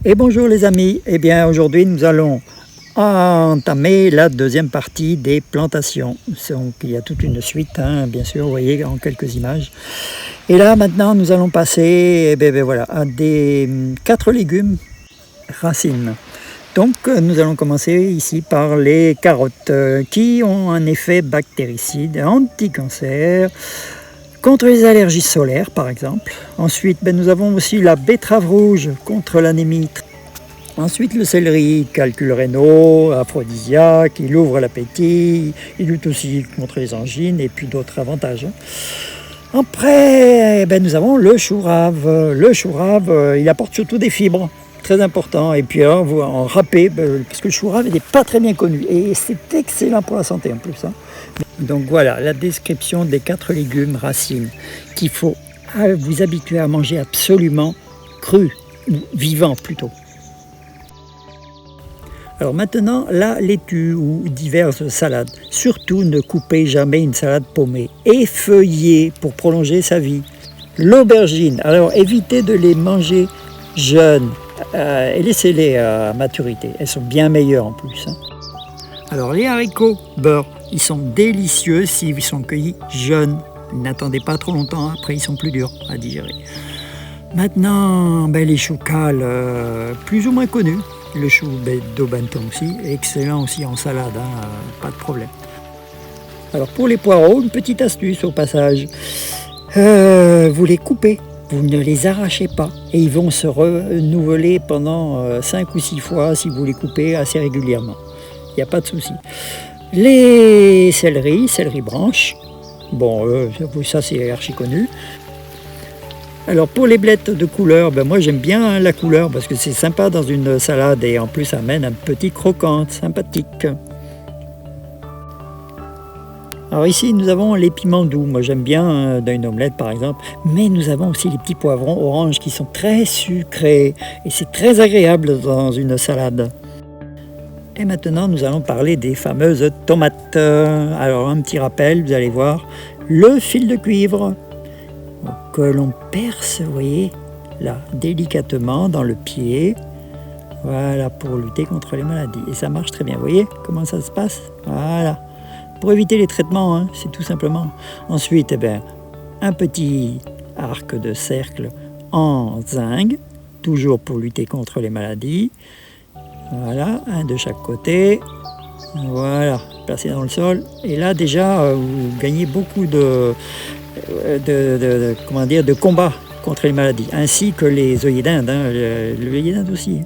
Et bonjour les amis, eh bien aujourd'hui nous allons entamer la deuxième partie des plantations. Donc il y a toute une suite, bien sûr, vous voyez en quelques images. Et là maintenant nous allons passer voilà, à des 4 légumes racines. Donc nous allons commencer ici par les carottes qui ont un effet bactéricide, anti-cancer, contre les allergies solaires par exemple. Ensuite nous avons aussi la betterave rouge contre l'anémie. Ensuite le céleri, calculs rénaux, aphrodisiaque, il ouvre l'appétit, il lutte aussi contre les angines et puis d'autres avantages. Après nous avons le chou rave. Le chou rave il apporte surtout des fibres. Très important, et puis en râpé, parce que le chou rave n'est pas très bien connu, et c'est excellent pour la santé en plus. Donc voilà, la description des 4 légumes racines qu'il faut vous habituer à manger absolument crus, ou vivants plutôt. Alors maintenant, la laitue ou diverses salades. Surtout ne coupez jamais une salade paumée, effeuillée pour prolonger sa vie. L'aubergine, alors évitez de les manger jeunes, et laissez-les à maturité, elles sont bien meilleures en plus. Alors les haricots beurre, ils sont délicieux s'ils sont cueillis jeunes. N'attendez pas trop longtemps, après ils sont plus durs à digérer. Maintenant, les choux cales, plus ou moins connus. Le chou d'Aubenton aussi, excellent aussi en salade, pas de problème. Alors pour les poireaux, une petite astuce au passage. Vous les coupez. Vous ne les arrachez pas et ils vont se renouveler pendant 5 ou 6 fois si vous les coupez assez régulièrement. Il n'y a pas de souci. Les céleri branches, ça c'est archi connu. Alors pour les blettes de couleur, moi j'aime bien la couleur parce que c'est sympa dans une salade et en plus ça amène un petit croquant sympathique. Alors ici nous avons les piments doux, moi j'aime bien dans une omelette par exemple, mais nous avons aussi les petits poivrons oranges qui sont très sucrés et c'est très agréable dans une salade. Et maintenant nous allons parler des fameuses tomates. Alors un petit rappel, vous allez voir, le fil de cuivre que l'on perce, vous voyez, là, délicatement dans le pied, voilà, pour lutter contre les maladies. Et ça marche très bien, vous voyez comment ça se passe, voilà. Pour éviter les traitements, c'est tout simplement. Ensuite, un petit arc de cercle en zinc, toujours pour lutter contre les maladies. Voilà, un de chaque côté. Voilà, placé dans le sol. Et là, déjà, vous gagnez beaucoup de combat contre les maladies, ainsi que les œillets d'Inde. L'œillet d'Inde aussi,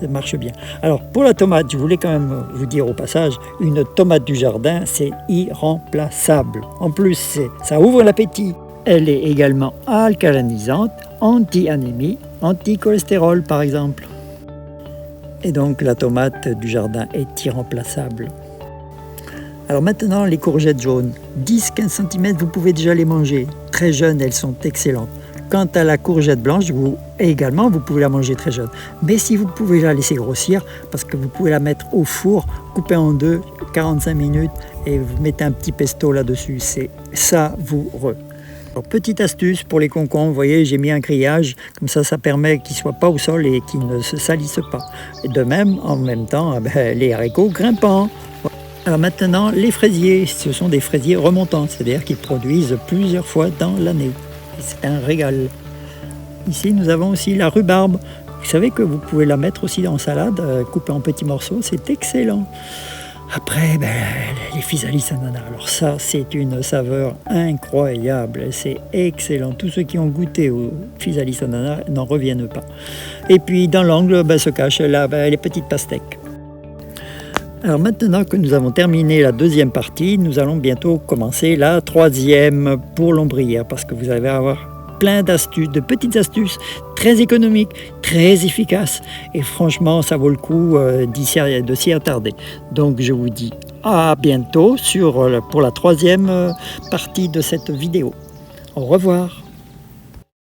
ça marche bien. Alors pour la tomate, je voulais quand même vous dire au passage, une tomate du jardin, c'est irremplaçable. En plus, ça ouvre l'appétit. Elle est également alcalinisante, anti-anémie, anti-cholestérol par exemple. Et donc la tomate du jardin est irremplaçable. Alors maintenant, les courgettes jaunes, 10-15 cm, vous pouvez déjà les manger. Très jeunes, elles sont excellentes. Quant à la courgette blanche, vous pouvez la manger très jeune. Mais si vous pouvez la laisser grossir, parce que vous pouvez la mettre au four, couper en deux, 45 minutes, et vous mettez un petit pesto là-dessus, c'est savoureux. Alors, petite astuce pour les concombres, vous voyez, j'ai mis un grillage, comme ça permet qu'ils ne soient pas au sol et qu'ils ne se salissent pas. Et de même, en même temps, les haricots grimpants. Alors maintenant, les fraisiers, ce sont des fraisiers remontants, c'est-à-dire qu'ils produisent plusieurs fois dans l'année. C'est un régal. Ici, nous avons aussi la rhubarbe. Vous savez que vous pouvez la mettre aussi en salade, coupée en petits morceaux, c'est excellent. Après, les physalis ananas. Alors ça, c'est une saveur incroyable, c'est excellent. Tous ceux qui ont goûté aux physalis ananas n'en reviennent pas. Et puis, dans l'angle se cachent les petites pastèques. Alors maintenant que nous avons terminé la deuxième partie, nous allons bientôt commencer la troisième pour l'ombrière, parce que vous allez avoir plein d'astuces, de petites astuces très économiques, très efficaces, et franchement ça vaut le coup de s'y attarder. Donc je vous dis à bientôt pour la troisième partie de cette vidéo. Au revoir.